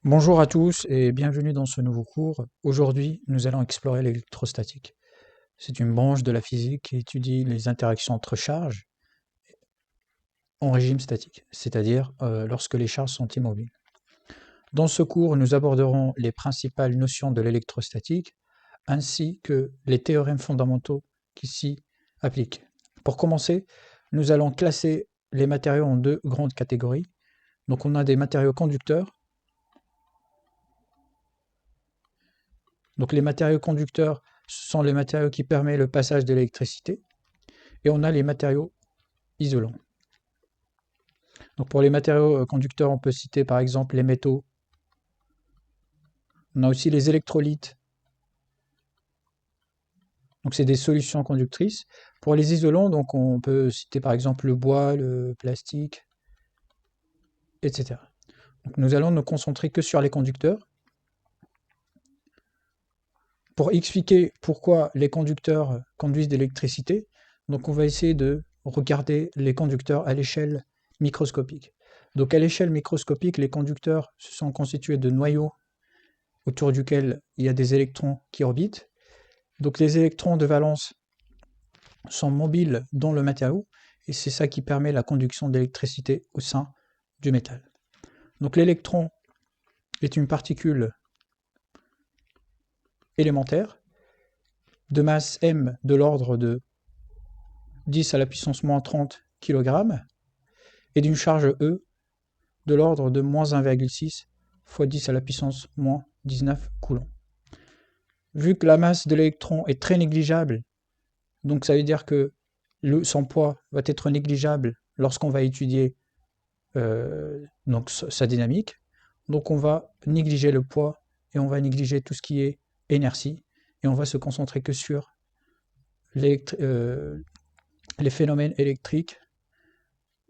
Bonjour à tous et bienvenue dans ce nouveau cours. Aujourd'hui, nous allons explorer l'électrostatique. C'est une branche de la physique qui étudie les interactions entre charges en régime statique, c'est-à-dire lorsque les charges sont immobiles. Dans ce cours, nous aborderons les principales notions de l'électrostatique ainsi que les théorèmes fondamentaux qui s'y appliquent. Pour commencer, nous allons classer les matériaux en deux grandes catégories. Donc on a des matériaux conducteurs. Donc les matériaux conducteurs, ce sont les matériaux qui permettent le passage de l'électricité. Et on a les matériaux isolants. Donc pour les matériaux conducteurs, on peut citer par exemple les métaux. On a aussi les électrolytes. Donc c'est des solutions conductrices. Pour les isolants, donc on peut citer par exemple le bois, le plastique, etc. Donc nous allons nous concentrer que sur les conducteurs. Pour expliquer pourquoi les conducteurs conduisent de l'électricité, donc on va essayer de regarder les conducteurs à l'échelle microscopique. Donc à l'échelle microscopique, les conducteurs se sont constitués de noyaux autour duquel il y a des électrons qui orbitent. Donc les électrons de valence sont mobiles dans le matériau et c'est ça qui permet la conduction d'électricité au sein du métal. Donc l'électron est une particule élémentaire de masse m de l'ordre de 10 à la puissance moins 30 kg et d'une charge E de l'ordre de moins 1,6 fois 10 à la puissance moins 19 coulombs. Vu que la masse de l'électron est très négligeable, donc ça veut dire que son poids va être négligeable lorsqu'on va étudier donc sa dynamique. Donc on va négliger le poids et on va négliger tout ce qui est inertie et on va se concentrer que sur les phénomènes électriques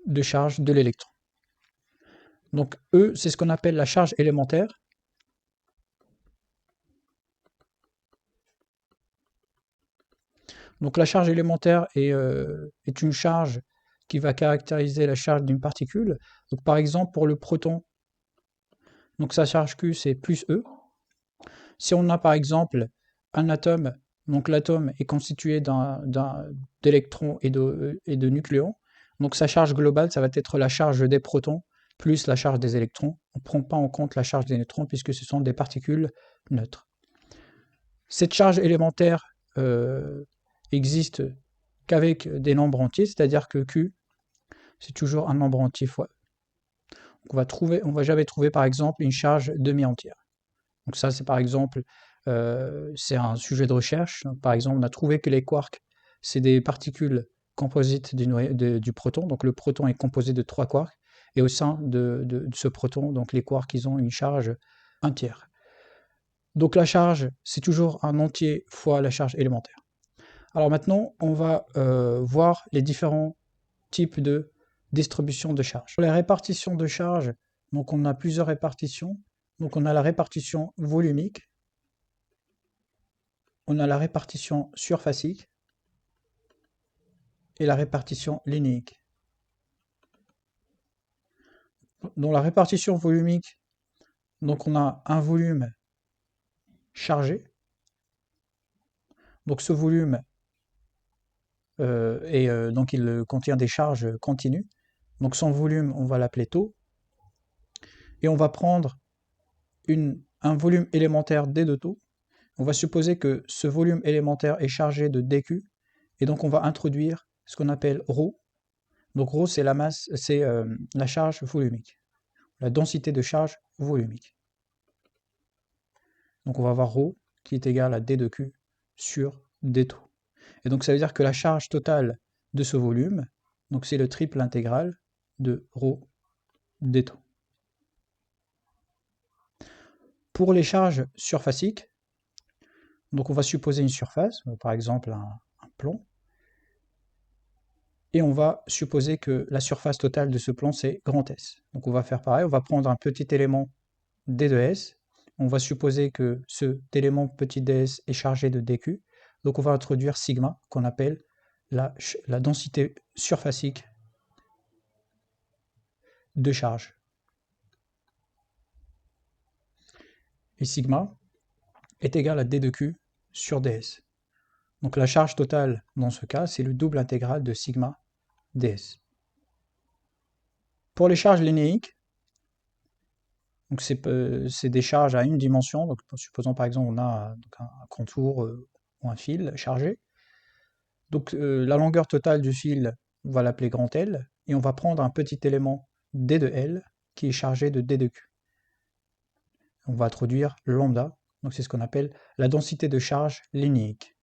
de charge de l'électron. Donc E, c'est ce qu'on appelle la charge élémentaire. Donc la charge élémentaire est une charge qui va caractériser la charge d'une particule. Donc par exemple pour le proton, donc sa charge Q c'est plus E. Si on a par exemple un atome, donc l'atome est constitué d'électrons et de nucléons, donc sa charge globale ça va être la charge des protons plus la charge des électrons. On ne prend pas en compte la charge des neutrons puisque ce sont des particules neutres. Cette charge élémentaire existe qu'avec des nombres entiers, c'est-à-dire que Q, c'est toujours un nombre entier fois E. On va jamais trouver par exemple une charge demi-entière. Donc ça, c'est par exemple, c'est un sujet de recherche. Par exemple, on a trouvé que les quarks, c'est des particules composites du proton. Donc le proton est composé de 3 quarks. Et au sein de ce proton, donc les quarks, ils ont une charge entière. Donc la charge, c'est toujours un entier fois la charge élémentaire. Alors maintenant, on va voir les différents types de distribution de charge. Pour les répartitions de charge, donc on a plusieurs répartitions. Donc on a la répartition volumique, on a la répartition surfacique et la répartition linéique. Dans la répartition volumique, donc on a un volume chargé. Donc ce volume donc il contient des charges continues. Donc son volume, on va l'appeler τ. Et on va prendre un volume élémentaire d de τ. On va supposer que ce volume élémentaire est chargé de dq. Et donc on va introduire ce qu'on appelle ρ. Donc ρ, c'est la masse, c'est la charge volumique, la densité de charge volumique. Donc on va avoir ρ qui est égal à d de q sur d τ. Et donc ça veut dire que la charge totale de ce volume, donc c'est le triple intégral de ρ d τ. Pour les charges surfaciques, donc on va supposer une surface, par exemple un plomb, et on va supposer que la surface totale de ce plomb c'est grand S. Donc on va faire pareil, on va prendre un petit élément d de S, on va supposer que cet élément petit ds est chargé de dq, donc on va introduire sigma, qu'on appelle la densité surfacique de charge. et sigma est égal à d de q sur ds. Donc la charge totale dans ce cas, c'est le double intégral de sigma ds. Pour les charges linéiques, donc c'est des charges à une dimension. Donc supposons par exemple on a un contour ou un fil chargé. Donc la longueur totale du fil, on va l'appeler grand L, et on va prendre un petit élément d de L qui est chargé de d de q. On va introduire lambda, donc c'est ce qu'on appelle la densité de charge linéique.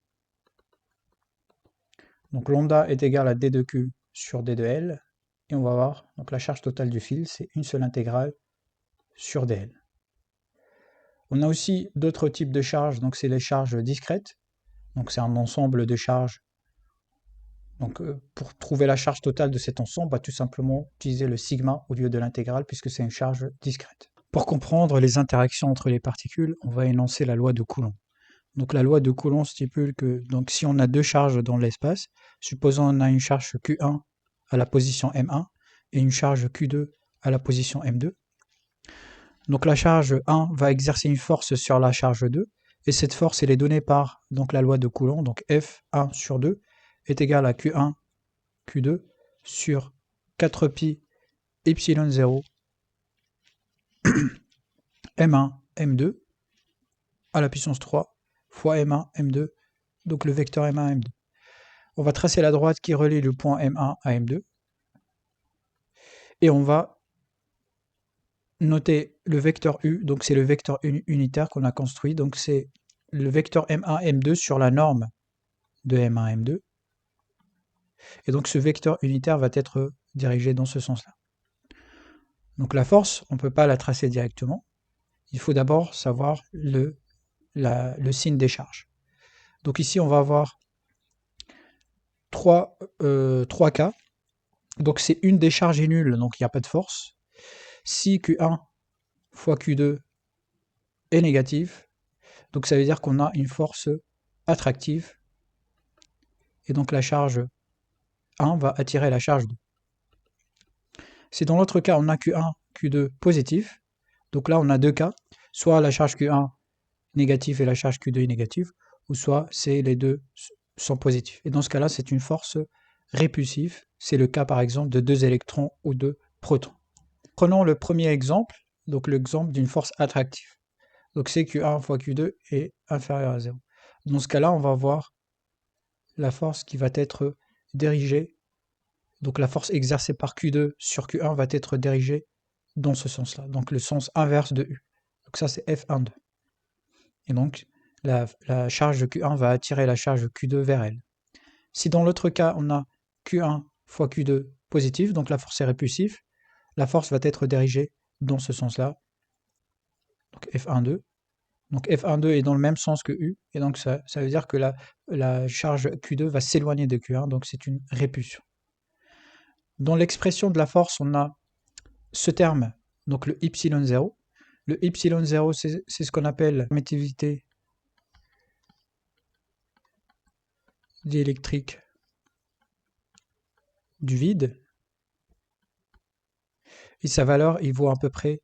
Donc lambda est égal à d de q sur d de L, et on va voir, donc la charge totale du fil, c'est une seule intégrale sur dl. On a aussi d'autres types de charges, donc c'est les charges discrètes, donc c'est un ensemble de charges. Donc pour trouver la charge totale de cet ensemble, on va tout simplement utiliser le sigma au lieu de l'intégrale, puisque c'est une charge discrète. Pour comprendre les interactions entre les particules, on va énoncer la loi de Coulomb. Donc la loi de Coulomb stipule que donc, si on a deux charges dans l'espace, supposons on a une charge Q1 à la position M1 et une charge Q2 à la position M2. Donc la charge 1 va exercer une force sur la charge 2, et cette force elle est donnée par donc, la loi de Coulomb, donc F1 sur 2 est égal à Q1, Q2 sur 4pi epsilon 0 M1, M2 à la puissance 3 fois M1, M2, donc le vecteur M1, M2. On va tracer la droite qui relie le point M1 à M2, et on va noter le vecteur U, donc c'est le vecteur unitaire qu'on a construit, donc c'est le vecteur M1, M2 sur la norme de M1, M2, et donc ce vecteur unitaire va être dirigé dans ce sens-là. Donc la force, on ne peut pas la tracer directement, il faut d'abord savoir le signe des charges. Donc ici on va avoir trois cas, donc c'est une des charges est nulle, donc il n'y a pas de force. Si Q1 fois Q2 est négatif, donc ça veut dire qu'on a une force attractive, et donc la charge 1 va attirer la charge 2. Si dans l'autre cas on a Q1, Q2 positif, donc là on a deux cas, soit la charge Q1 négative et la charge Q2 est négative, ou soit c'est les deux sont positifs. Et dans ce cas-là, c'est une force répulsive. C'est le cas par exemple de deux électrons ou de protons. Prenons le premier exemple, donc l'exemple d'une force attractive. Donc c'est Q1 fois Q2 est inférieur à 0. Dans ce cas-là, on va voir la force qui va être dirigée. Donc la force exercée par Q2 sur Q1 va être dirigée dans ce sens-là, donc le sens inverse de U. Donc ça c'est F1,2. Et donc la charge de Q1 va attirer la charge de Q2 vers elle. Si dans l'autre cas on a Q1 fois Q2 positif, donc la force est répulsive, la force va être dirigée dans ce sens-là, donc F1,2. Donc F1,2 est dans le même sens que U, et donc ça veut dire que la charge Q2 va s'éloigner de Q1, donc c'est une répulsion. Dans l'expression de la force, on a ce terme, donc le epsilon 0. Le epsilon 0, c'est ce qu'on appelle la permittivité diélectrique du vide. Et sa valeur, il vaut à peu près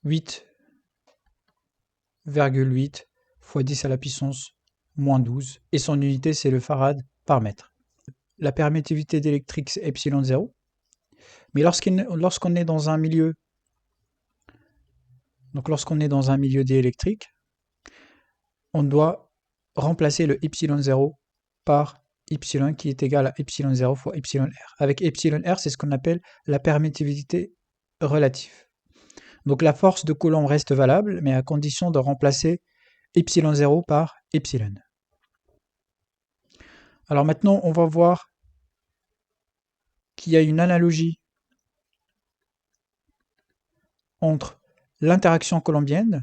8,8 fois 10 à la puissance moins 12. Et son unité, c'est le farad par mètre. La permittivité diélectrique, c'est epsilon 0. Mais lorsqu'on est dans un milieu, diélectrique, on doit remplacer le epsilon 0 par epsilon qui est égal à epsilon 0 fois epsilon r. Avec epsilon r, c'est ce qu'on appelle la permittivité relative. Donc la force de Coulomb reste valable, mais à condition de remplacer epsilon 0 par epsilon. Alors maintenant, on va voir qu'il y a une analogie entre l'interaction coulombienne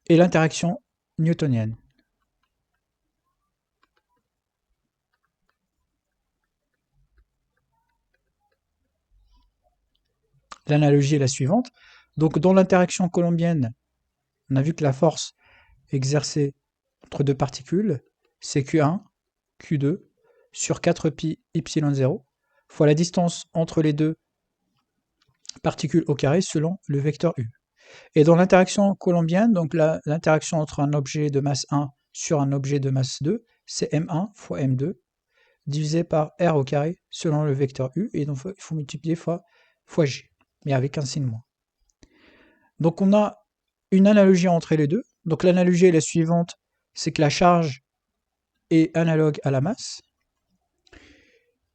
et l'interaction newtonienne. L'analogie est la suivante. Donc dans l'interaction coulombienne, on a vu que la force exercée entre deux particules, c'est Q1, Q2 sur 4pi epsilon 0. fois la distance entre les deux particules au carré selon le vecteur U. Et dans l'interaction coulombienne, donc l'interaction entre un objet de masse 1 sur un objet de masse 2, c'est M1 fois M2 divisé par R au carré selon le vecteur U, et donc il faut multiplier fois G, mais avec un signe moins. Donc on a une analogie entre les deux. Donc l'analogie est la suivante, c'est que la charge est analogue à la masse,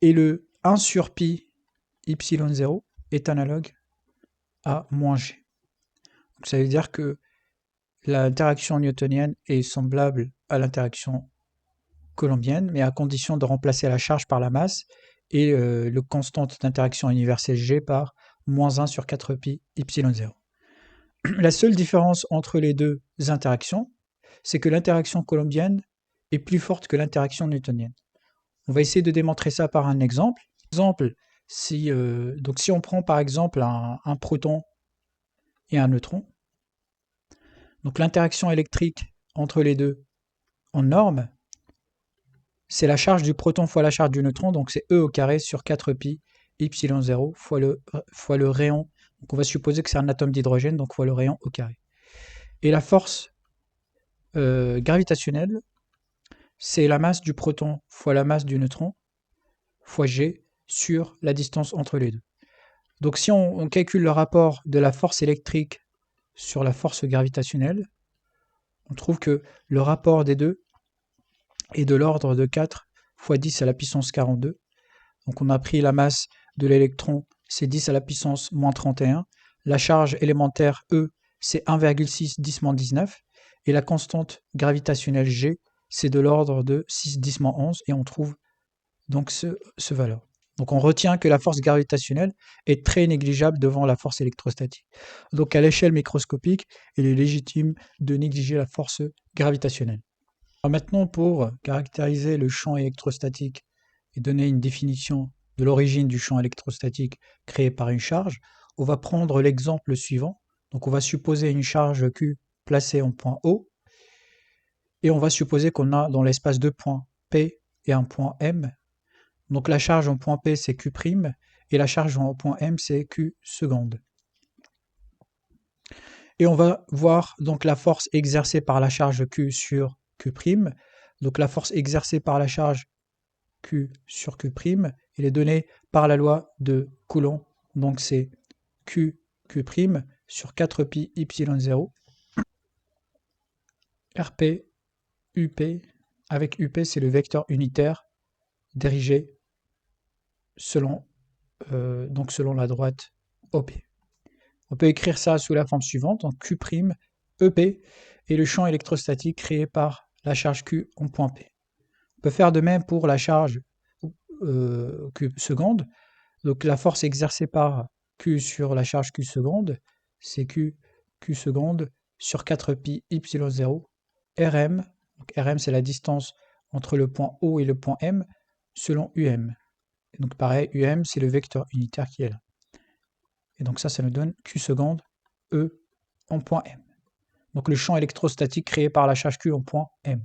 et le 1 sur pi y0 est analogue à moins g. Donc ça veut dire que l'interaction newtonienne est semblable à l'interaction coulombienne, mais à condition de remplacer la charge par la masse et le constante d'interaction universelle g par moins 1 sur 4 pi y0. La seule différence entre les deux interactions, c'est que l'interaction coulombienne est plus forte que l'interaction newtonienne. On va essayer de démontrer ça par un exemple. Si on prend par exemple un proton et un neutron, donc l'interaction électrique entre les deux en norme, c'est la charge du proton fois la charge du neutron, donc c'est E au carré sur 4 pi y0 fois le rayon. Donc on va supposer que c'est un atome d'hydrogène, donc fois le rayon au carré. Et la force gravitationnelle, c'est la masse du proton fois la masse du neutron fois g sur la distance entre les deux. Donc si on calcule le rapport de la force électrique sur la force gravitationnelle, on trouve que le rapport des deux est de l'ordre de 4 fois 10 à la puissance 42. Donc on a pris la masse de l'électron, c'est 10 à la puissance moins 31. La charge élémentaire E, c'est 1,6 10-19. Et la constante gravitationnelle G, c'est de l'ordre de 6 10-11. Et on trouve donc ce valeur. Donc on retient que la force gravitationnelle est très négligeable devant la force électrostatique. Donc à l'échelle microscopique, il est légitime de négliger la force gravitationnelle. Alors maintenant, pour caractériser le champ électrostatique et donner une définition de l'origine du champ électrostatique créé par une charge, on va prendre l'exemple suivant. Donc on va supposer une charge Q placée en point O, et on va supposer qu'on a dans l'espace deux points P et un point M. Donc la charge en point P c'est Q', et la charge en point M c'est Q seconde. Et on va voir donc la force exercée par la charge Q sur Q'. Donc la force exercée par la charge Q sur Q', elle est donnée par la loi de Coulomb. Donc c'est Q sur 4 pi y0 RP UP, avec UP c'est le vecteur unitaire dirigé selon la droite OP. On peut écrire ça sous la forme suivante, donc Q' EP est le champ électrostatique créé par la charge Q en point P. On peut faire de même pour la charge Q seconde. Donc la force exercée par Q sur la charge Q seconde, c'est Q seconde sur 4 pi y0 Rm. Donc Rm c'est la distance entre le point O et le point M selon UM. Et donc pareil, UM c'est le vecteur unitaire qui est là. Et donc ça nous donne Q seconde E en point M. Donc le champ électrostatique créé par la charge Q en point M.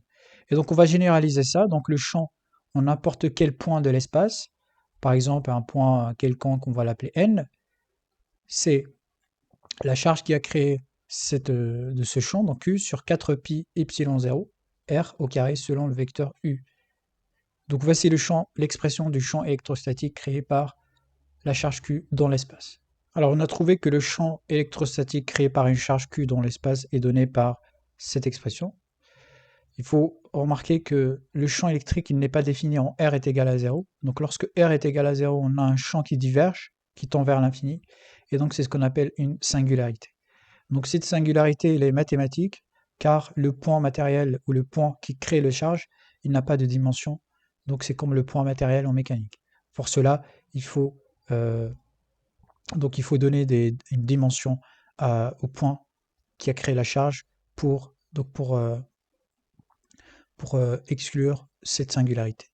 Et donc on va généraliser ça, donc le champ en n'importe quel point de l'espace, par exemple un point quelconque, on va l'appeler N, c'est la charge qui a créé de ce champ, donc Q sur 4 pi y0 R au carré selon le vecteur U. Donc voici l'expression du champ électrostatique créé par la charge Q dans l'espace. Alors on a trouvé que le champ électrostatique créé par une charge Q dans l'espace est donné par cette expression. Il faut remarquer que le champ électrique il n'est pas défini en R est égal à 0. Donc lorsque R est égal à 0, on a un champ qui diverge, qui tend vers l'infini. Et donc c'est ce qu'on appelle une singularité. Donc cette singularité elle est mathématique, car le point matériel ou le point qui crée le charge, il n'a pas de dimension. Donc c'est comme le point matériel en mécanique. Pour cela, il faut donner une dimension au point qui a créé la charge pour exclure cette singularité,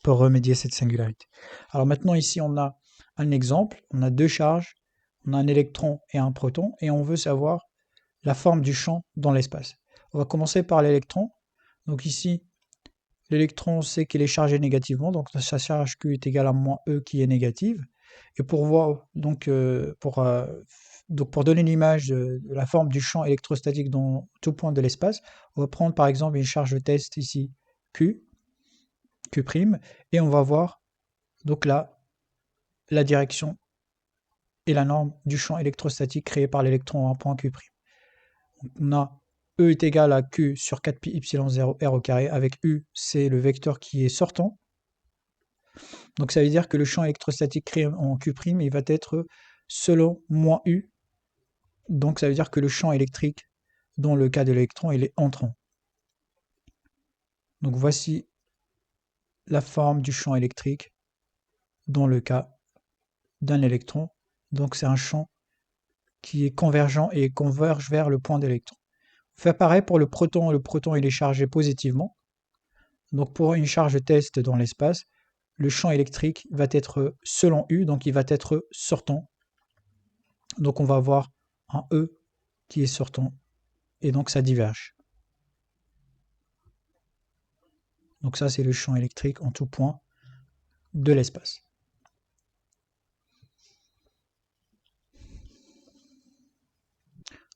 pour remédier à cette singularité. Alors maintenant ici on a un exemple, on a deux charges, on a un électron et un proton, et on veut savoir la forme du champ dans l'espace. On va commencer par l'électron. Donc ici l'électron, on sait qu'il est chargé négativement, donc sa charge Q est égale à moins E qui est négative. Et pour voir, donc pour donner l'image de la forme du champ électrostatique dans tout point de l'espace, on va prendre par exemple une charge de test ici, Q', et on va voir donc là la direction et la norme du champ électrostatique créé par l'électron à un point Q'. On a E est égal à Q sur 4pi epsilon 0 r au carré, avec U, c'est le vecteur qui est sortant. Donc ça veut dire que le champ électrostatique créé en Q', il va être selon moins U. Donc ça veut dire que le champ électrique, dans le cas de l'électron, il est entrant. Donc voici la forme du champ électrique dans le cas d'un électron. Donc c'est un champ qui est convergent et converge vers le point d'électron. On fait pareil pour le proton. Le proton, il est chargé positivement. Donc pour une charge test dans l'espace, le champ électrique va être selon U, donc il va être sortant. Donc on va avoir un E qui est sortant, et donc ça diverge. Donc ça, c'est le champ électrique en tout point de l'espace.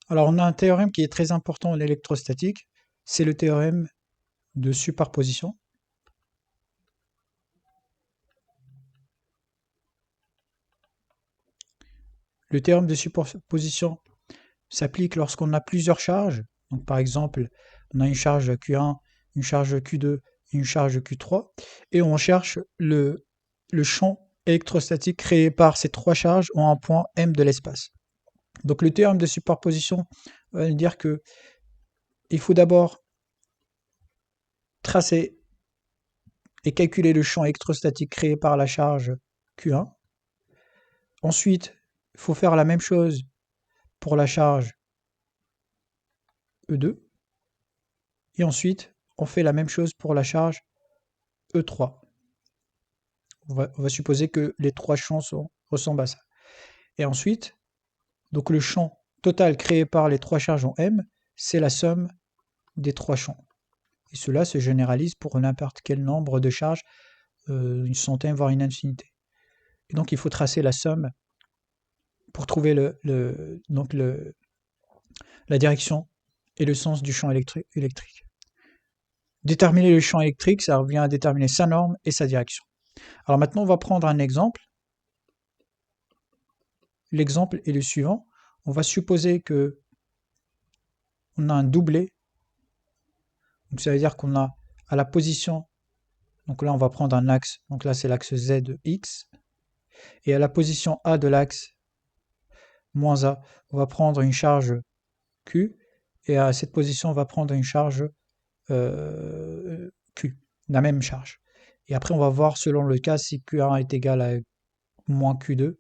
Alors on a un théorème qui est très important en électrostatique, c'est le théorème de superposition. Le théorème de superposition s'applique lorsqu'on a plusieurs charges. Donc par exemple, on a une charge Q1, une charge Q2, une charge Q3, et on cherche le champ électrostatique créé par ces trois charges en un point M de l'espace. Donc le théorème de superposition va nous dire que il faut d'abord tracer et calculer le champ électrostatique créé par la charge Q1. Ensuite, il faut faire la même chose pour la charge E2. Et ensuite, on fait la même chose pour la charge E3. On va supposer que les trois champs ressemblent à ça. Et ensuite, donc le champ total créé par les trois charges en M, c'est la somme des trois champs. Et cela se généralise pour n'importe quel nombre de charges, une centaine, voire une infinité. Et donc il faut tracer la somme pour trouver la direction et le sens du champ électrique. Déterminer le champ électrique, ça revient à déterminer sa norme et sa direction. Alors maintenant, on va prendre un exemple. L'exemple est le suivant. On va supposer que on a un doublé. Donc ça veut dire qu'on a à la position, donc là on va prendre un axe, donc là c'est l'axe Z de X, et à la position A de l'axe moins A, on va prendre une charge Q, et à cette position on va prendre une charge Q, la même charge. Et après on va voir selon le cas si Q1 est égal à moins Q2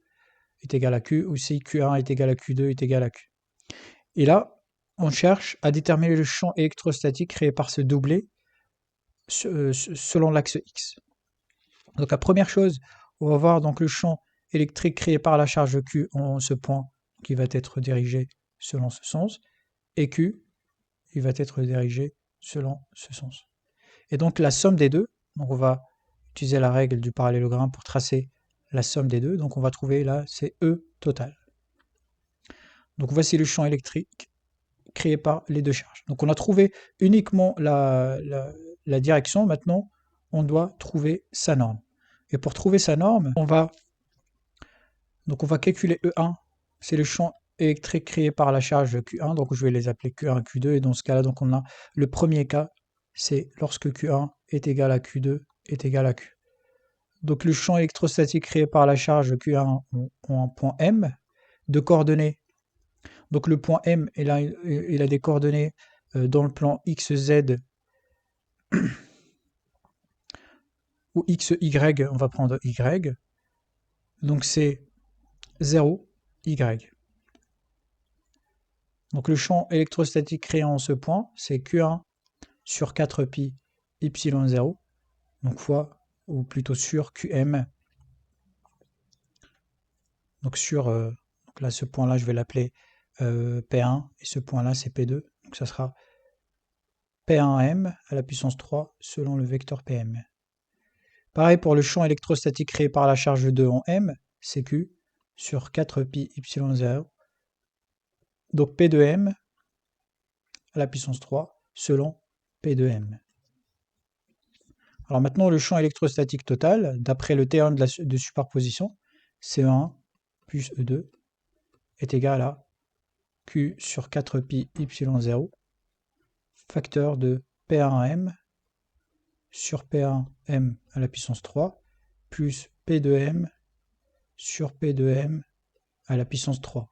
est égal à Q, ou si Q1 est égal à Q2 est égal à Q. Et là, on cherche à déterminer le champ électrostatique créé par ce doublé selon l'axe X. Donc la première chose, on va voir donc le champ électrique créé par la charge Q en ce point qui va être dirigé selon ce sens, et Q, il va être dirigé selon ce sens. Et donc la somme des deux, donc on va utiliser la règle du parallélogramme pour tracer la somme des deux, donc on va trouver là, c'est E total. Donc voici le champ électrique créé par les deux charges. Donc on a trouvé uniquement la direction, maintenant on doit trouver sa norme. Et pour trouver sa norme, on va calculer E1, c'est le champ électrique créé par la charge Q1, donc je vais les appeler Q1, Q2, et dans ce cas-là, donc on a le premier cas, c'est lorsque Q1 est égal à Q2 est égal à Q. Donc le champ électrostatique créé par la charge Q1 en un point M, de coordonnées. Donc le point M, il a des coordonnées dans le plan XZ ou XY, on va prendre Y. Donc c'est 0, Y. Donc le champ électrostatique créé en ce point, c'est Q1 sur 4pi epsilon 0, donc fois, ou plutôt sur Qm. Donc sur, donc là ce point-là, je vais l'appeler P1, et ce point-là c'est P2, donc ça sera P1M à la puissance 3 selon le vecteur PM. Pareil pour le champ électrostatique créé par la charge 2 en M, c'est Q sur 4pi epsilon 0. Donc P de M à la puissance 3 selon P de M. Alors maintenant, le champ électrostatique total, d'après le théorème de superposition, CE1 plus E2 est égal à Q sur 4pi epsilon 0, facteur de P1M sur P1M à la puissance 3, plus P de M sur P de M à la puissance 3.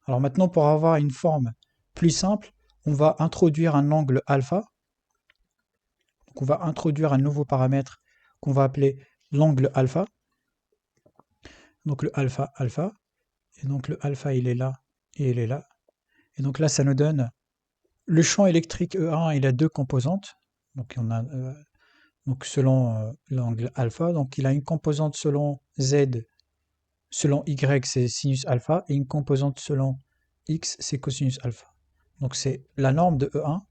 Alors maintenant, pour avoir une forme plus simple, on va introduire un angle alpha. Donc on va introduire un nouveau paramètre qu'on va appeler l'angle alpha. Donc le alpha, alpha. Et donc le alpha, il est là et il est là. Et donc là, ça nous donne le champ électrique E1, il a deux composantes. Donc on a donc selon l'angle alpha, donc il a une composante selon Z, selon Y, c'est sinus alpha, et une composante selon X, c'est cosinus alpha. Donc c'est la norme de E1.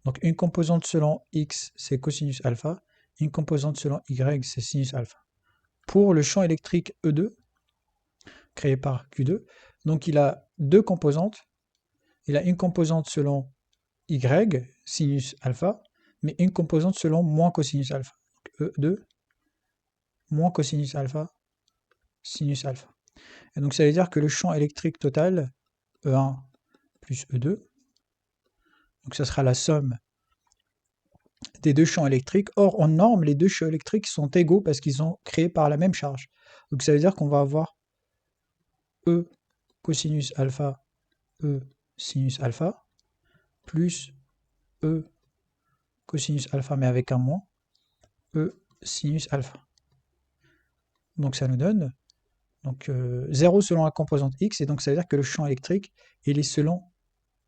Donc une composante selon X, c'est cosinus alpha, une composante selon Y, c'est sinus alpha. Pour le champ électrique E2, créé par Q2, donc il a deux composantes. Il a une composante selon Y, sinus alpha, mais une composante selon moins cosinus alpha. Donc E2, moins cosinus alpha, sinus alpha. Et donc ça veut dire que le champ électrique total, E1 plus E2, donc ça sera la somme des deux champs électriques. Or, en norme, les deux champs électriques sont égaux parce qu'ils sont créés par la même charge. Donc ça veut dire qu'on va avoir E cosinus alpha, E sinus alpha, plus E cosinus alpha, mais avec un moins, E sinus alpha. Donc ça nous donne donc, 0 selon la composante X, et donc ça veut dire que le champ électrique, il est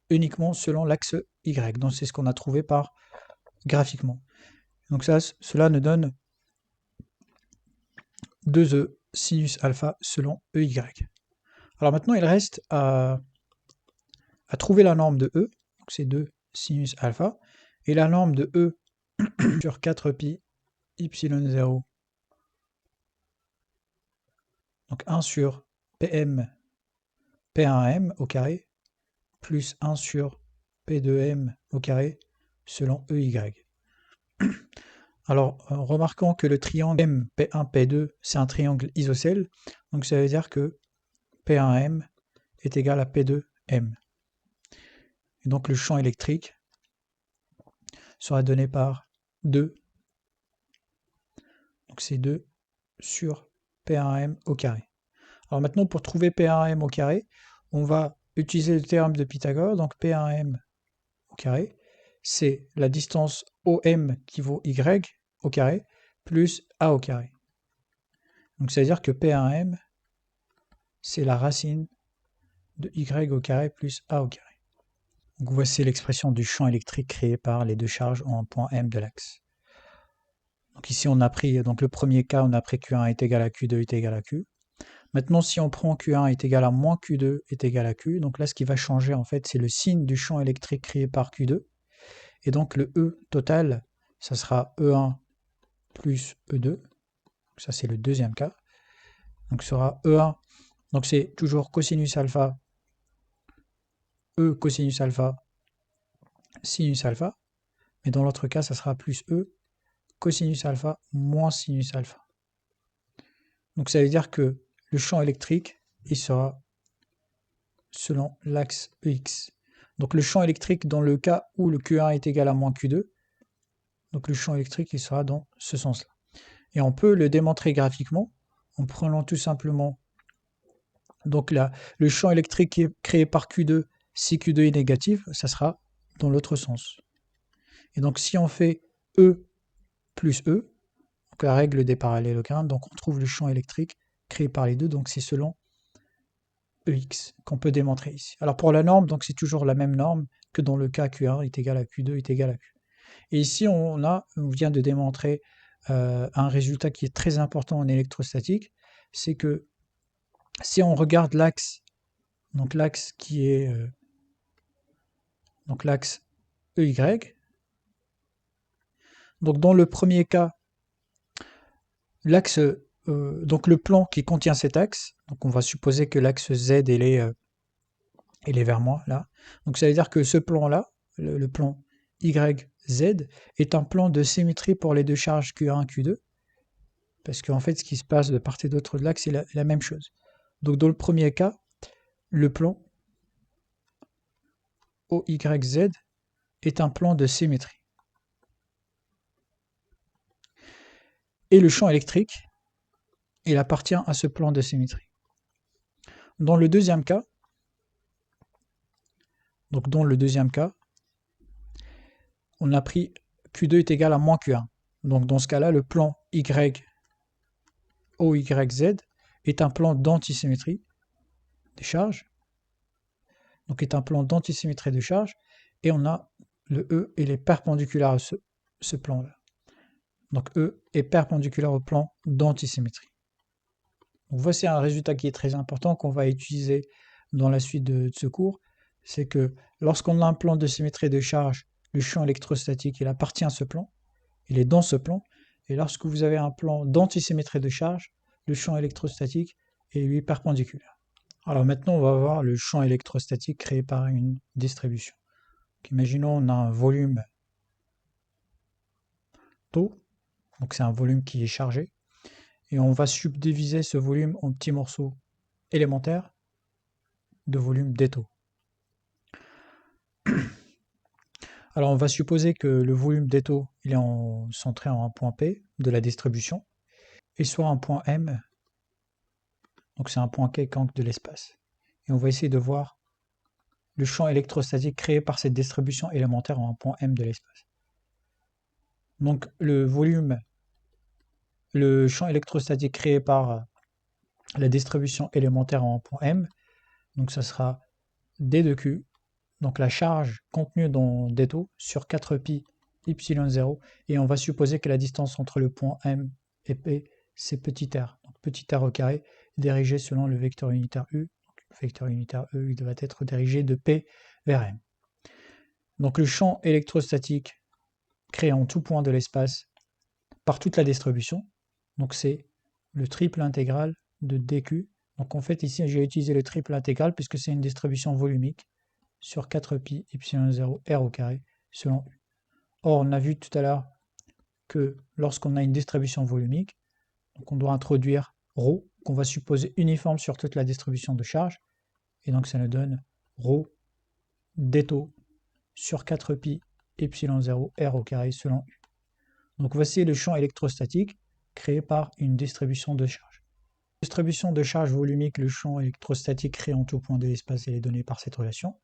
uniquement selon l'axe Y. Donc c'est ce qu'on a trouvé par graphiquement. Donc cela nous donne 2E sinus alpha selon EY. Alors maintenant, il reste à trouver la norme de E, donc c'est 2 sinus alpha, et la norme de E sur 4pi epsilon 0, donc 1 sur PM P1M au carré, plus 1 sur P2M au carré, selon EY. Alors, remarquons que le triangle M, P1, P2, c'est un triangle isocèle, donc ça veut dire que P1M est égal à P2M. Et donc le champ électrique sera donné par 2, donc c'est 2 sur P1M au carré. Alors maintenant, pour trouver P1M au carré, on va utiliser le théorème de Pythagore, donc P1M au carré, c'est la distance OM qui vaut Y au carré, plus A au carré. Donc ça veut dire que P1M, c'est la racine de Y au carré plus A au carré. Donc voici l'expression du champ électrique créé par les deux charges en point M de l'axe. Donc ici on a pris, donc le premier cas, on a pris Q1 est égal à Q2 est égal à Q. Maintenant si on prend Q1 est égal à moins Q2 est égal à Q, donc là ce qui va changer en fait c'est le signe du champ électrique créé par Q2. Et donc le E total, ça sera E1 plus E2. Donc ça c'est le deuxième cas. Donc ce sera E1, donc c'est toujours cosinus alpha, E cosinus alpha, sinus alpha. Mais dans l'autre cas, ça sera plus E cosinus alpha moins sinus alpha. Donc ça veut dire que le champ électrique, il sera selon l'axe EX. Donc le champ électrique dans le cas où le Q1 est égal à moins Q2, donc le champ électrique, il sera dans ce sens-là. Et on peut le démontrer graphiquement en prenant tout simplement donc là, le champ électrique qui est créé par Q2, si Q2 est négatif, ça sera dans l'autre sens. Et donc si on fait E plus E, donc la règle des parallélogrammes, donc on trouve le champ électrique créé par les deux, donc c'est selon EX qu'on peut démontrer ici. Alors pour la norme, donc c'est toujours la même norme que dans le cas Q1 est égal à Q2 est égal à Q. Et ici on vient de démontrer un résultat qui est très important en électrostatique, c'est que si on regarde l'axe, donc l'axe qui est donc l'axe EY, Donc dans le premier cas, l'axe, donc le plan qui contient cet axe, donc on va supposer que l'axe Z il est vers moi là. Donc ça veut dire que ce plan-là, le plan YZ, est un plan de symétrie pour les deux charges Q1 et Q2, parce qu'en fait ce qui se passe de part et d'autre de l'axe c'est la même chose. Donc dans le premier cas, le plan OYZ est un plan de symétrie. Et le champ électrique, il appartient à ce plan de symétrie. Dans le deuxième cas, on a pris Q2 est égal à moins Q1. Donc dans ce cas-là, le plan OYZ est un plan d'antisymétrie des charges. Donc est un plan d'antisymétrie de charges. Et on a le E, il est perpendiculaire à ce plan-là. Donc E est perpendiculaire au plan d'antisymétrie. Donc voici un résultat qui est très important qu'on va utiliser dans la suite de ce cours. C'est que lorsqu'on a un plan de symétrie de charge, le champ électrostatique, il appartient à ce plan, il est dans ce plan. Et lorsque vous avez un plan d'antisymétrie de charge, le champ électrostatique est lui perpendiculaire. Alors maintenant, on va voir le champ électrostatique créé par une distribution. Donc, imaginons on a un volume τ, donc c'est un volume qui est chargé, et on va subdiviser ce volume en petits morceaux élémentaires de volume dτ. Alors on va supposer que le volume dτ il est centré en un point P de la distribution, et soit un point M, donc c'est un point quelconque de l'espace. Et on va essayer de voir le champ électrostatique créé par cette distribution élémentaire en un point M de l'espace. Donc le champ électrostatique créé par la distribution élémentaire en un point M, donc ça sera D de Q, donc la charge contenue dans dτ sur 4pi epsilon0, et on va supposer que la distance entre le point M et P, c'est petit r, donc petit r au carré, dirigé selon le vecteur unitaire U. Donc, le vecteur unitaire U il doit être dirigé de P vers M. Donc le champ électrostatique créé en tout point de l'espace par toute la distribution, donc c'est le triple intégral de dq. Donc en fait ici j'ai utilisé le triple intégral puisque c'est une distribution volumique sur 4pi epsilon0 r au carré selon U. Or on a vu tout à l'heure que lorsqu'on a une distribution volumique, donc on doit introduire ρ, qu'on va supposer uniforme sur toute la distribution de charge, et donc ça nous donne ρ dτ sur 4pi epsilon0 r au carré selon U. Donc voici le champ électrostatique créé par une distribution de charge. Distribution de charge volumique, le champ électrostatique créé en tout point de l'espace est donné par cette relation.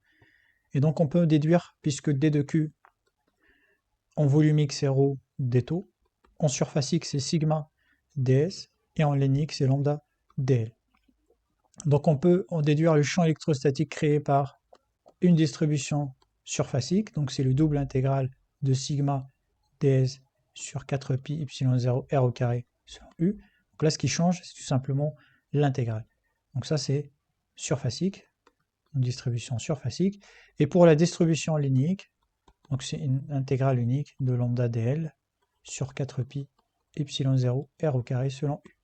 Et donc on peut déduire, puisque d de q en volumique c'est ρ dτ, en surfacique c'est sigma ds, et en lénique c'est lambda dl. Donc on peut en déduire le champ électrostatique créé par une distribution surfacique, donc c'est le double intégral de sigma ds sur 4pi epsilon0 r au carré selon U. Donc là ce qui change c'est tout simplement l'intégrale. Donc ça c'est surfacique, une distribution surfacique. Et pour la distribution linéique, donc c'est une intégrale unique de lambda dl sur 4pi epsilon0 r au carré selon U.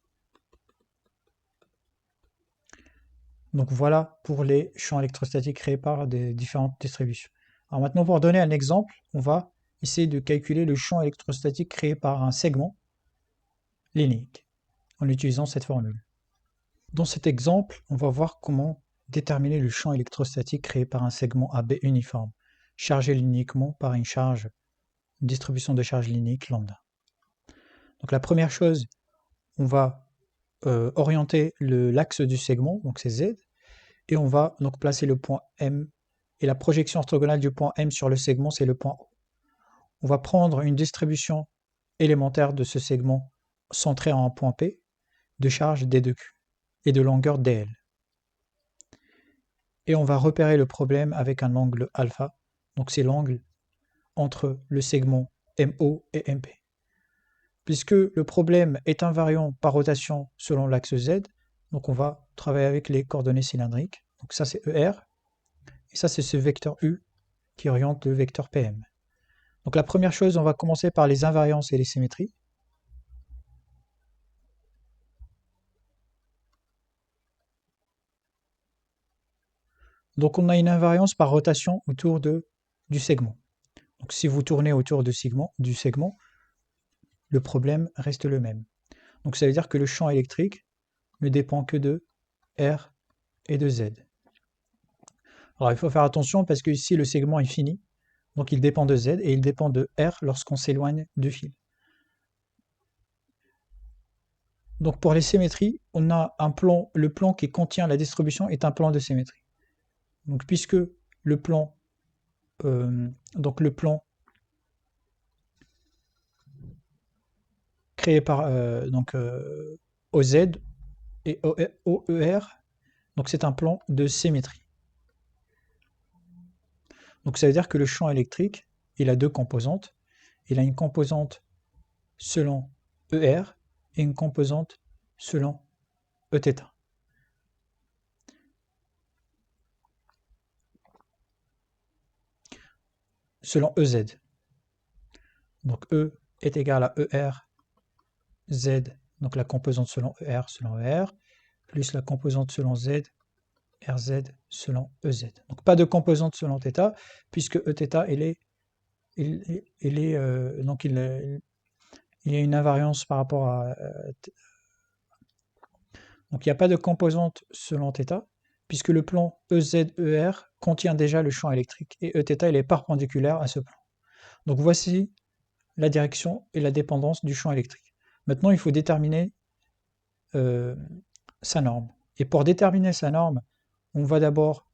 Donc voilà pour les champs électrostatiques créés par des différentes distributions. Alors maintenant pour donner un exemple, on va essayer de calculer le champ électrostatique créé par un segment linéique en utilisant cette formule. Dans cet exemple, on va voir comment déterminer le champ électrostatique créé par un segment AB uniforme, chargé linéiquement par une distribution de charge linéique lambda. Donc la première chose, on va orienter l'axe du segment, donc c'est Z, et on va donc placer le point M, et la projection orthogonale du point M sur le segment, c'est le point O. On va prendre une distribution élémentaire de ce segment centré en un point P, de charge D de Q, et de longueur dl. Et on va repérer le problème avec un angle alpha, donc c'est l'angle entre le segment MO et MP. Puisque le problème est invariant par rotation selon l'axe Z, donc on va travailler avec les coordonnées cylindriques. Donc ça c'est ER, et ça c'est ce vecteur U qui oriente le vecteur PM. Donc la première chose, on va commencer par les invariances et les symétries. Donc on a une invariance par rotation autour du segment. Donc si vous tournez autour du segment, le problème reste le même. Donc ça veut dire que le champ électrique ne dépend que de R et de Z. Alors il faut faire attention parce que ici le segment est fini, donc il dépend de Z et il dépend de R lorsqu'on s'éloigne du fil. Donc pour les symétries, on a un plan, le plan qui contient la distribution est un plan de symétrie. Donc puisque le plan, créé par OZ et OER, donc c'est un plan de symétrie. Donc ça veut dire que le champ électrique, il a deux composantes. Il a une composante selon ER et une composante selon Eθ. Selon EZ. Donc E est égal à ER, Z, donc la composante selon ER, plus la composante selon Z, RZ selon EZ. Donc pas de composante selon θ, puisque Eθ, il y a une invariance par rapport à... donc il n'y a pas de composante selon θ, puisque le plan EZ-ER contient déjà le champ électrique, et Eθ il est perpendiculaire à ce plan. Donc voici la direction et la dépendance du champ électrique. Maintenant, il faut déterminer sa norme. Et pour déterminer sa norme, on va d'abord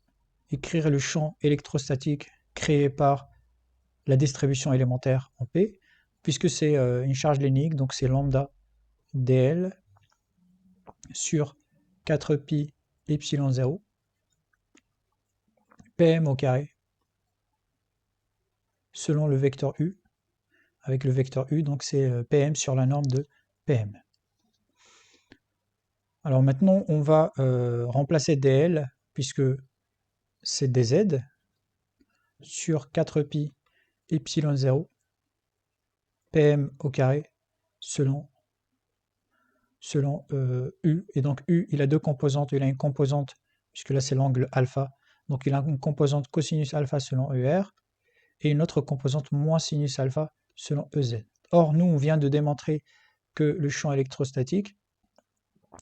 écrire le champ électrostatique créé par la distribution élémentaire en P, puisque c'est une charge lénique, donc c'est lambda dl sur 4pi epsilon 0 pm au carré selon le vecteur u, avec le vecteur u, donc c'est pm sur la norme de pm. Alors maintenant, on va remplacer dl, puisque c'est dz, sur 4pi epsilon 0 pm au carré selon u. Et donc u, il a deux composantes. Il a une composante, puisque là c'est l'angle alpha, donc il a une composante cosinus alpha selon ER, et une autre composante moins sinus alpha selon EZ. Or, nous, on vient de démontrer que le champ électrostatique,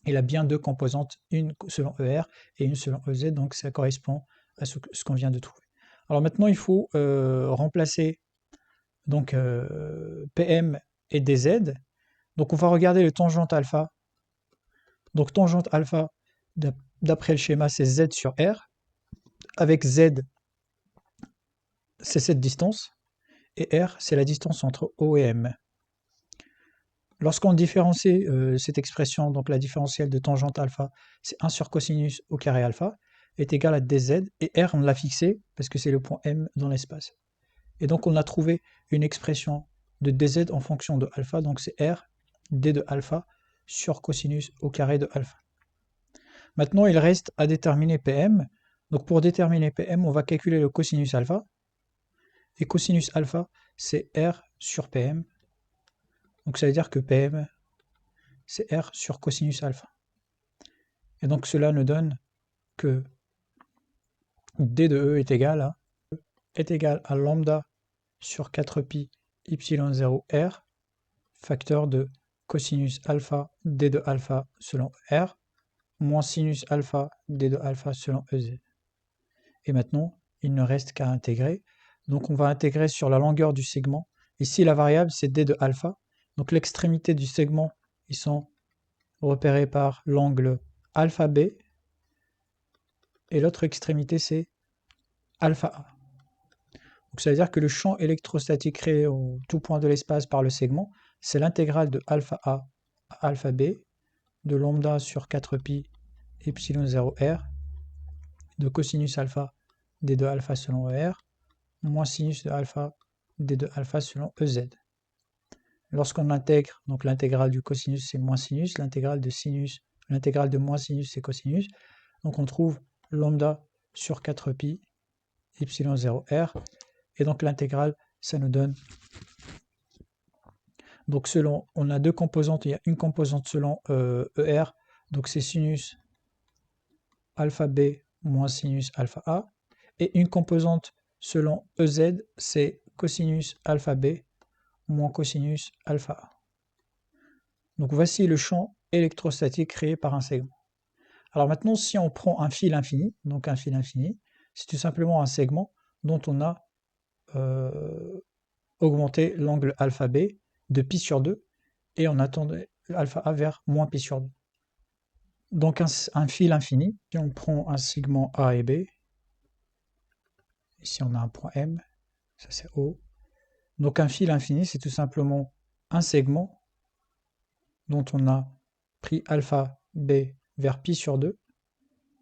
il a bien deux composantes, une selon ER et une selon EZ, donc ça correspond à ce qu'on vient de trouver. Alors maintenant, il faut remplacer donc PM et dz. Donc on va regarder le tangente alpha. Donc tangente alpha, d'après le schéma, c'est Z sur R. Avec Z, c'est cette distance. Et R, c'est la distance entre O et M. Lorsqu'on différencie cette expression, donc la différentielle de tangente alpha, c'est 1 sur cosinus au carré alpha, est égal à dz. Et R, on l'a fixé parce que c'est le point M dans l'espace. Et donc on a trouvé une expression de dz en fonction de alpha, donc c'est R d de alpha sur cosinus au carré de alpha. Maintenant, il reste à déterminer Pm. Donc pour déterminer Pm, on va calculer le cosinus alpha. Et cosinus alpha, c'est R sur Pm. Donc ça veut dire que Pm, c'est R sur cosinus alpha. Et donc cela nous donne que d de E est égal à lambda sur 4pi epsilon 0 R, facteur de cosinus alpha d de alpha selon R, moins sinus alpha d de alpha selon EZ. Et maintenant, il ne reste qu'à intégrer. Donc on va intégrer sur la longueur du segment. Ici, la variable, c'est d de alpha. Donc l'extrémité du segment, ils sont repérés par l'angle alpha b. Et l'autre extrémité, c'est alpha a. Donc ça veut dire que le champ électrostatique créé au tout point de l'espace par le segment, c'est l'intégrale de alpha a à alpha b de lambda sur 4pi epsilon 0 r de cosinus alpha d de alpha selon ER moins sinus de alpha d de alpha selon EZ. Lorsqu'on intègre, donc l'intégrale du cosinus c'est moins sinus, l'intégrale de moins sinus c'est cosinus, donc on trouve lambda sur 4pi epsilon 0 r, et donc l'intégrale ça nous donne, donc selon, on a deux composantes, il y a une composante selon ER, donc c'est sinus alpha B moins sinus alpha A, et une composante selon EZ, c'est cosinus alpha B moins cosinus alpha A. Donc voici le champ électrostatique créé par un segment. Alors maintenant, si on prend un fil infini, donc un fil infini, c'est tout simplement un segment dont on a augmenté l'angle alpha B de pi sur 2, et on attendait alpha A vers moins pi sur 2. Donc un fil infini, si on prend un segment A et B, ici on a un point M, ça c'est O. Donc un fil infini, c'est tout simplement un segment dont on a pris alpha B vers pi sur 2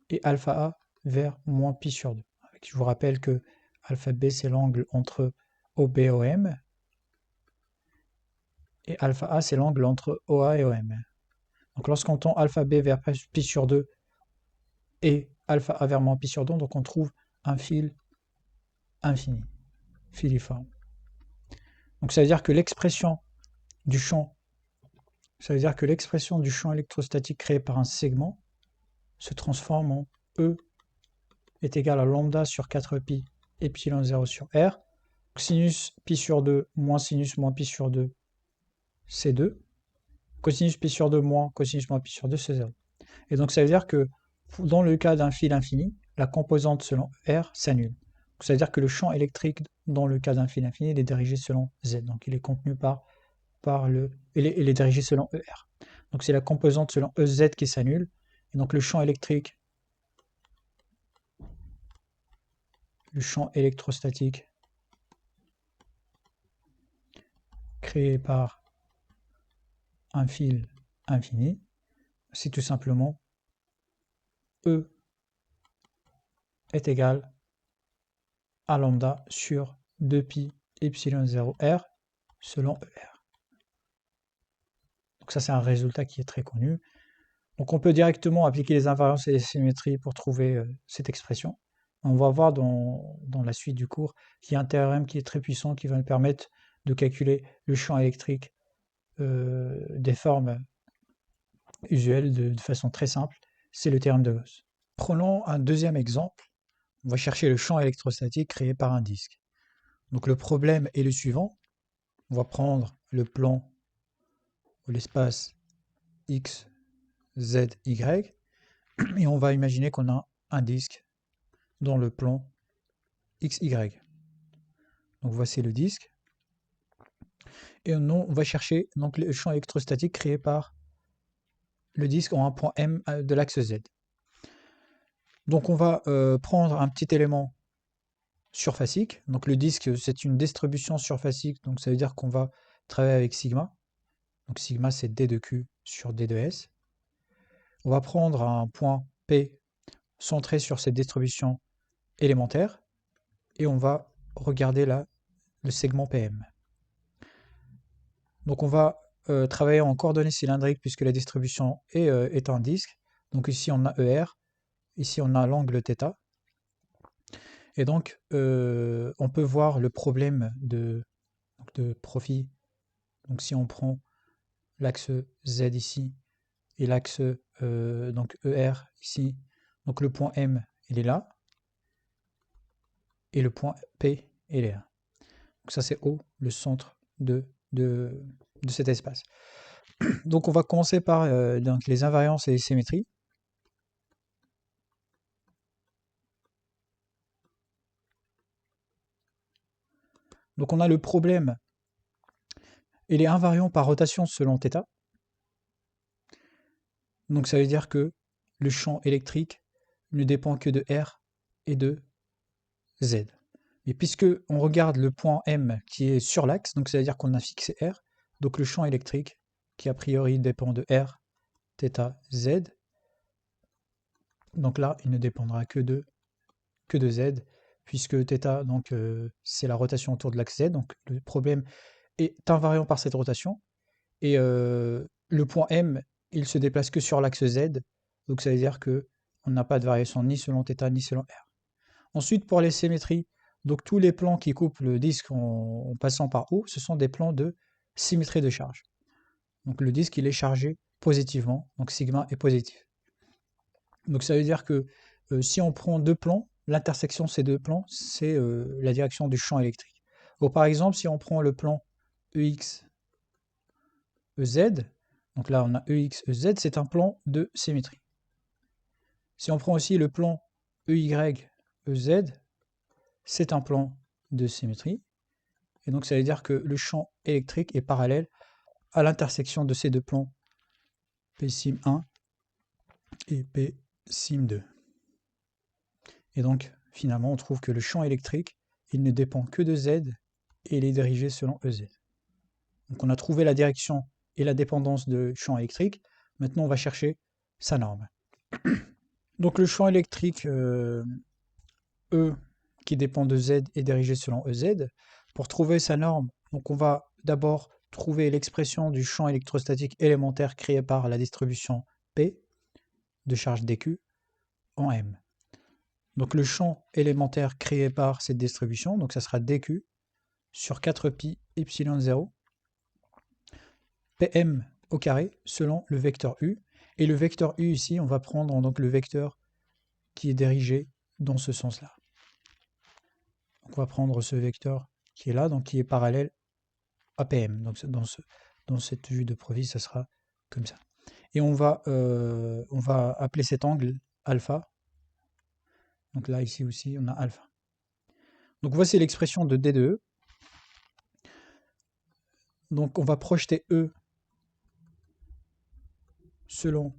et alpha A vers moins pi sur 2. Je vous rappelle que alpha B c'est l'angle entre OB et OM, et alpha A c'est l'angle entre OA et OM. Donc lorsqu'on tend alpha B vers pi sur 2 et alpha A vers moins pi sur 2, donc on trouve un fil infini, filiforme. Donc ça veut dire que l'expression du champ, électrostatique créé par un segment se transforme en E est égal à lambda sur 4pi epsilon 0 sur R. Sinus pi sur 2 moins pi sur 2, c'est 2. Cosinus pi sur 2 moins cosinus moins pi sur 2, c'est 0. Et donc ça veut dire que dans le cas d'un fil infini, la composante selon R s'annule. Ça veut dire que le champ électrique dans le cas d'un fil infini, il est dirigé selon Z. Donc il est contenu il est dirigé selon ER. Donc c'est la composante selon EZ qui s'annule. Et donc le champ électrostatique créé par un fil infini, c'est tout simplement E est égal à lambda sur 2pi epsilon 0 R selon ER. Donc ça c'est un résultat qui est très connu. Donc on peut directement appliquer les invariances et les symétries pour trouver cette expression. On va voir dans la suite du cours qu'il y a un théorème qui est très puissant qui va nous permettre de calculer le champ électrique des formes usuelles de façon très simple. C'est le théorème de Gauss. Prenons un deuxième exemple. On va chercher le champ électrostatique créé par un disque. Donc le problème est le suivant. On va prendre le plan ou l'espace X, Z, Y, et on va imaginer qu'on a un disque dans le plan XY. Donc voici le disque. Et on va chercher donc, le champ électrostatique créé par le disque en un point M de l'axe Z. Donc on va prendre un petit élément surfacique. Donc le disque, c'est une distribution surfacique, donc ça veut dire qu'on va travailler avec sigma. Donc sigma, c'est D de Q sur D de S. On va prendre un point P centré sur cette distribution élémentaire et on va regarder là le segment PM. Donc on va travailler en coordonnées cylindriques puisque la distribution est un disque. Donc ici on a ER, ici on a l'angle θ. Et donc on peut voir le problème de profil. Donc si on prend l'axe Z ici et l'axe donc ER ici, donc le point M il est là et le point P il est là. Donc ça c'est O, le centre de cet espace. Donc on va commencer par donc les invariances et les symétries. Donc on a le problème, il est invariant par rotation selon θ. Donc ça veut dire que le champ électrique ne dépend que de R et de Z. Et puisque on regarde le point M qui est sur l'axe, donc ça veut dire qu'on a fixé R, donc le champ électrique qui a priori dépend de R, θ, Z, donc là il ne dépendra que de Z, puisque θ donc c'est la rotation autour de l'axe Z, donc le problème est invariant par cette rotation, et le point M il se déplace que sur l'axe Z, donc ça veut dire que on n'a pas de variation ni selon θ ni selon R. Ensuite pour les symétries, Donc tous les plans qui coupent le disque en passant par O, ce sont des plans de symétrie de charge. Donc le disque il est chargé positivement, donc sigma est positif. Donc ça veut dire que si on prend deux plans, l'intersection de ces deux plans, c'est la direction du champ électrique. Donc par exemple, si on prend le plan EX, EZ, donc là on a EX, EZ, c'est un plan de symétrie. Si on prend aussi le plan EY, EZ, c'est un plan de symétrie. Et donc ça veut dire que le champ électrique est parallèle à l'intersection de ces deux plans P'1 et P'2. Et donc finalement on trouve que le champ électrique, il ne dépend que de Z et il est dirigé selon EZ. Donc on a trouvé la direction et la dépendance de champ électrique. Maintenant on va chercher sa norme. Donc le champ électrique E qui dépend de Z est dirigé selon EZ. Pour trouver sa norme, donc on va d'abord trouver l'expression du champ électrostatique élémentaire créé par la distribution P de charge dQ en M. Donc le champ élémentaire créé par cette distribution, donc ça sera dQ sur 4pi epsilon 0 Pm au carré selon le vecteur U. Et le vecteur U ici, on va prendre donc le vecteur qui est dirigé dans ce sens-là. On va prendre ce vecteur qui est là, donc qui est parallèle à Pm. Donc dans cette vue de Provis, ça sera comme ça. Et on va appeler cet angle alpha. Donc là, ici aussi, on a alpha. Donc voici l'expression de D de E. Donc on va projeter E selon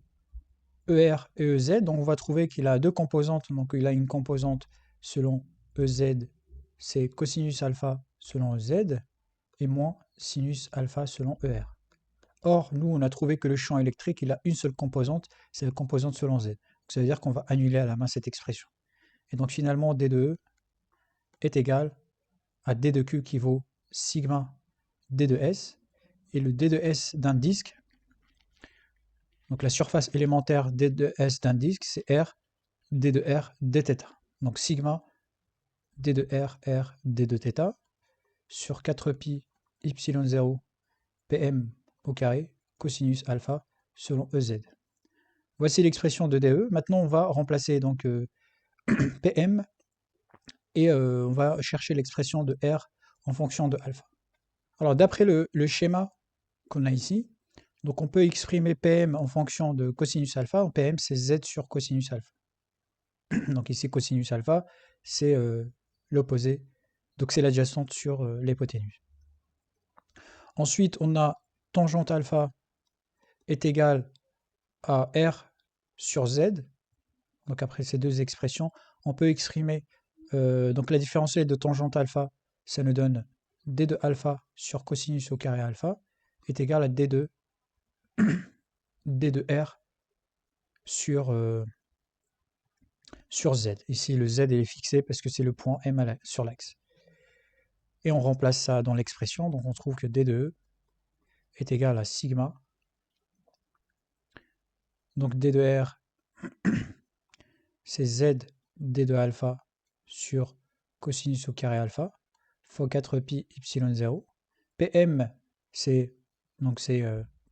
ER et EZ. Donc on va trouver qu'il a deux composantes. Donc il a une composante selon EZ, c'est cosinus alpha selon EZ, et moins sinus alpha selon ER. Or, nous, on a trouvé que le champ électrique, il a une seule composante, c'est la composante selon Z. Donc, ça veut dire qu'on va annuler à la main cette expression. Et donc finalement, D de E est égal à D de Q qui vaut sigma D de S. Et le D de S d'un disque, donc la surface élémentaire D de S d'un disque, c'est R, D de R, dθ. Donc sigma D de R, R, D de θ sur 4pi epsilon 0 Pm au carré cosinus alpha selon EZ. Voici l'expression de DE. Maintenant, on va remplacer donc Pm et on va chercher l'expression de R en fonction de alpha. Alors, d'après le schéma qu'on a ici, donc on peut exprimer Pm en fonction de cosinus alpha. Pm, c'est Z sur cosinus alpha. Donc ici, cosinus alpha, c'est l'opposé. Donc c'est l'adjacente sur l'hypoténuse. Ensuite, on a tangente alpha est égale à R sur Z. Donc après ces deux expressions, on peut exprimer donc la différentielle de tangente alpha, ça nous donne d de alpha sur cosinus au carré alpha est égal à d de R sur Z. Ici le Z est fixé parce que c'est le point M sur l'axe. Et on remplace ça dans l'expression, donc on trouve que d de E est égal à sigma. Donc d de R, c'est Z d de alpha sur cosinus au carré alpha fois 4pi epsilon 0. Pm, c'est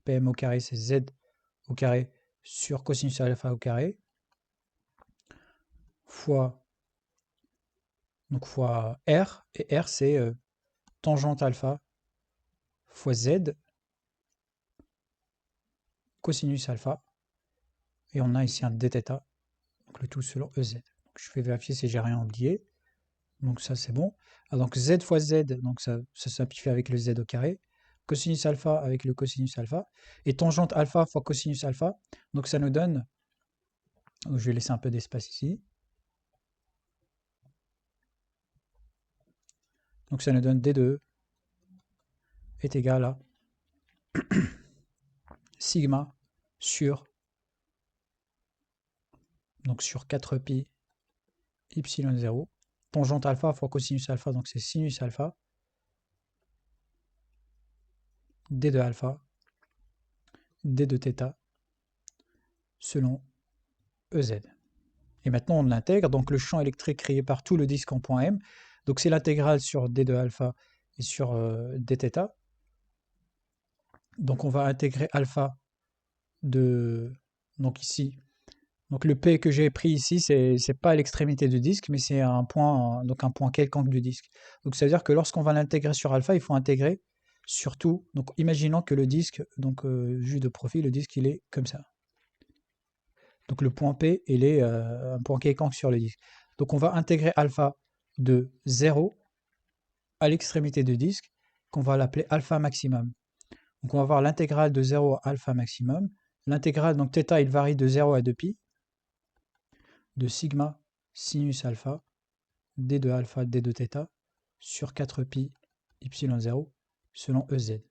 Pm au carré, c'est Z au carré sur cosinus alpha au carré fois R, et R c'est tangente alpha fois Z cosinus alpha, et on a ici un dθ, donc le tout selon EZ. Donc je vais vérifier si j'ai rien oublié. Donc ça c'est bon. Alors, donc Z fois Z, donc ça simplifie avec le Z au carré. Cosinus alpha avec le cosinus alpha. Et tangente alpha fois cosinus alpha. Donc ça nous donne, je vais laisser un peu d'espace ici. Donc ça nous donne D de E est égal à sigma sur 4pi epsilon 0. Tangente alpha fois cosinus alpha, donc c'est sinus alpha. D de alpha, D de θ, selon EZ. Et maintenant on l'intègre, donc le champ électrique créé par tout le disque en point M. Donc c'est l'intégrale sur d de alpha et sur dθ. Donc on va intégrer alpha de, donc ici, donc le P que j'ai pris ici, c'est pas l'extrémité du disque, mais c'est un point, donc un point quelconque du disque. Donc ça veut dire que lorsqu'on va l'intégrer sur alpha, il faut intégrer sur tout. Donc imaginons que le disque, donc vue de profil, le disque il est comme ça. Donc le point P, il est un point quelconque sur le disque. Donc on va intégrer alpha de 0 à l'extrémité du disque, qu'on va l'appeler alpha maximum. Donc on va voir l'intégrale de 0 à alpha maximum. L'intégrale, donc θ, il varie de 0 à 2pi, de sigma sinus alpha, d de alpha, d de θ, sur 4pi y0 selon Ez.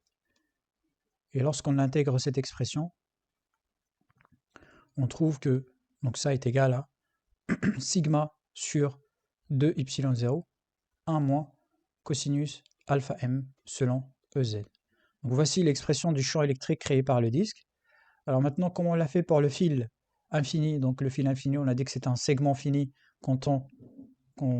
Et lorsqu'on intègre cette expression, on trouve que donc ça est égal à sigma sur 2y0, 1 moins cosinus alpha m selon Ez. Donc voici l'expression du champ électrique créé par le disque. Alors maintenant, comment on l'a fait pour le fil infini? Donc le fil infini, on a dit que c'est un segment fini qu'on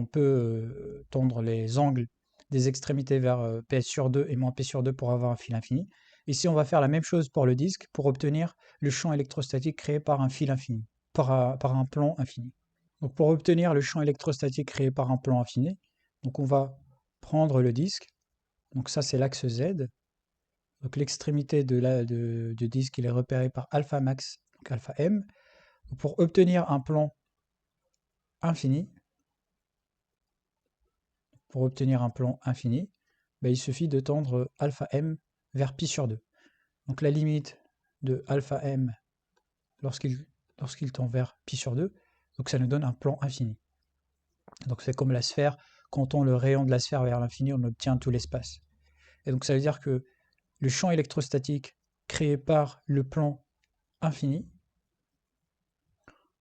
peut tendre les angles des extrémités vers PS sur 2 et moins P sur 2 pour avoir un fil infini. Ici, on va faire la même chose pour le disque pour obtenir le champ électrostatique créé par un fil infini, par un plan infini. Donc pour obtenir le champ électrostatique créé par un plan infini, donc on va prendre le disque, donc ça c'est l'axe Z, donc l'extrémité du disque il est repéré par alpha max, donc alpha m. Donc pour obtenir un plan infini, il suffit de tendre alpha m vers pi sur 2. Donc la limite de alpha m lorsqu'il tend vers pi sur 2, donc ça nous donne un plan infini. Donc c'est comme la sphère, quand on tend le rayon de la sphère vers l'infini, on obtient tout l'espace. Et donc ça veut dire que le champ électrostatique créé par le plan infini,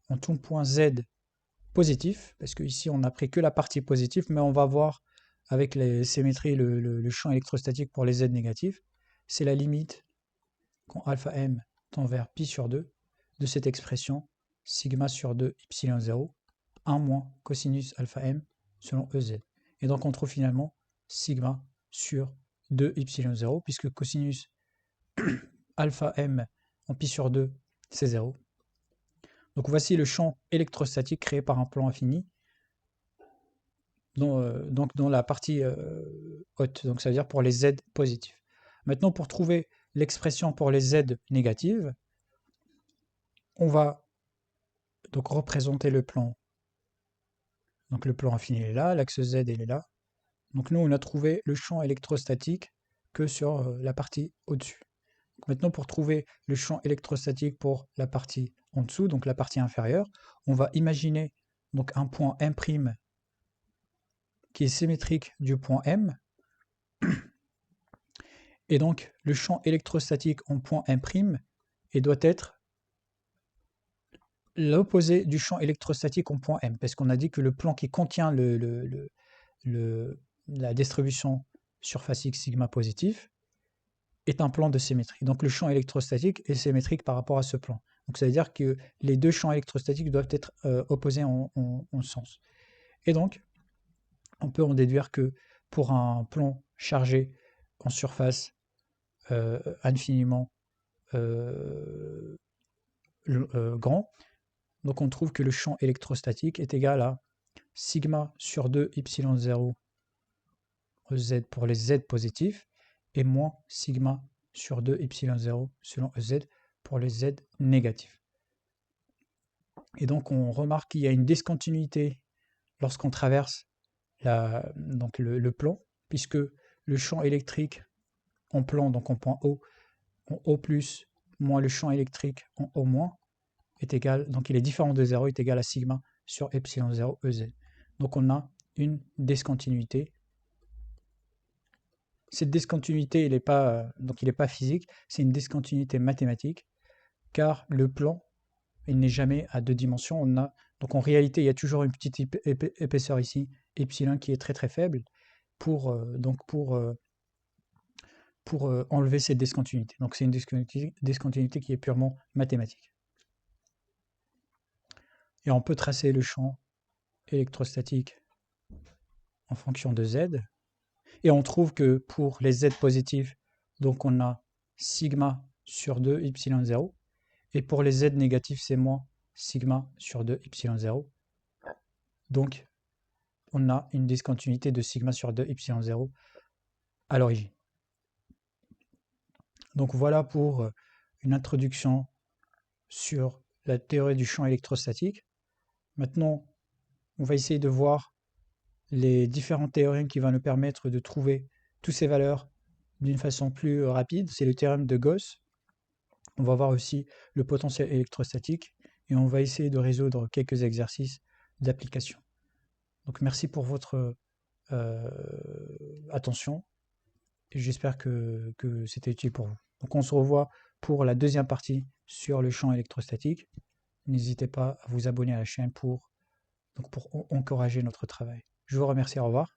en tout point Z positif, parce qu'ici on n'a pris que la partie positive, mais on va voir avec les symétries le champ électrostatique pour les Z négatifs, c'est la limite quand alpha m tend vers pi sur 2 de cette expression sigma sur 2 y0, 1 moins cosinus alpha m selon Ez. Et donc on trouve finalement sigma sur 2 y0, puisque cosinus alpha m en pi sur 2, c'est 0. Donc voici le champ électrostatique créé par un plan infini, donc dans la partie haute, donc ça veut dire pour les Z positifs. Maintenant, pour trouver l'expression pour les Z négatives, on va donc représenter le plan. Donc le plan infini est là, l'axe Z il est là. Donc nous, on a trouvé le champ électrostatique que sur la partie au-dessus. Maintenant, pour trouver le champ électrostatique pour la partie en dessous, donc la partie inférieure, on va imaginer donc un point M' qui est symétrique du point M. Et donc, le champ électrostatique en point M' et doit être l'opposé du champ électrostatique en point M, parce qu'on a dit que le plan qui contient la distribution surface X sigma positif est un plan de symétrie. Donc le champ électrostatique est symétrique par rapport à ce plan. Donc ça veut dire que les deux champs électrostatiques doivent être opposés en sens. Et donc, on peut en déduire que pour un plan chargé en surface infiniment grand, donc on trouve que le champ électrostatique est égal à sigma sur 2 y0 Ez pour les Z positifs et moins sigma sur 2 y0 selon Ez pour les Z négatifs. Et donc on remarque qu'il y a une discontinuité lorsqu'on traverse donc le plan, puisque le champ électrique en plan, donc en point O, en O+, moins le champ électrique en O-, est égal, donc il est différent de 0, est égal à sigma sur epsilon 0 Ez. Donc on a une discontinuité. Cette discontinuité, il n'est pas physique, c'est une discontinuité mathématique, car le plan, il n'est jamais à deux dimensions. Donc en réalité, il y a toujours une petite épaisseur ici, epsilon, qui est très très faible, pour enlever cette discontinuité. Donc c'est une discontinuité qui est purement mathématique. Et on peut tracer le champ électrostatique en fonction de Z. Et on trouve que pour les Z positifs, donc on a sigma sur 2 y0. Et pour les Z négatifs, c'est moins sigma sur 2 y0. Donc, on a une discontinuité de sigma sur 2 y0 à l'origine. Donc voilà pour une introduction sur la théorie du champ électrostatique. Maintenant, on va essayer de voir les différents théorèmes qui vont nous permettre de trouver toutes ces valeurs d'une façon plus rapide. C'est le théorème de Gauss. On va voir aussi le potentiel électrostatique et on va essayer de résoudre quelques exercices d'application. Donc merci pour votre attention et j'espère que c'était utile pour vous. Donc on se revoit pour la deuxième partie sur le champ électrostatique. N'hésitez pas à vous abonner à la chaîne pour encourager notre travail. Je vous remercie, au revoir.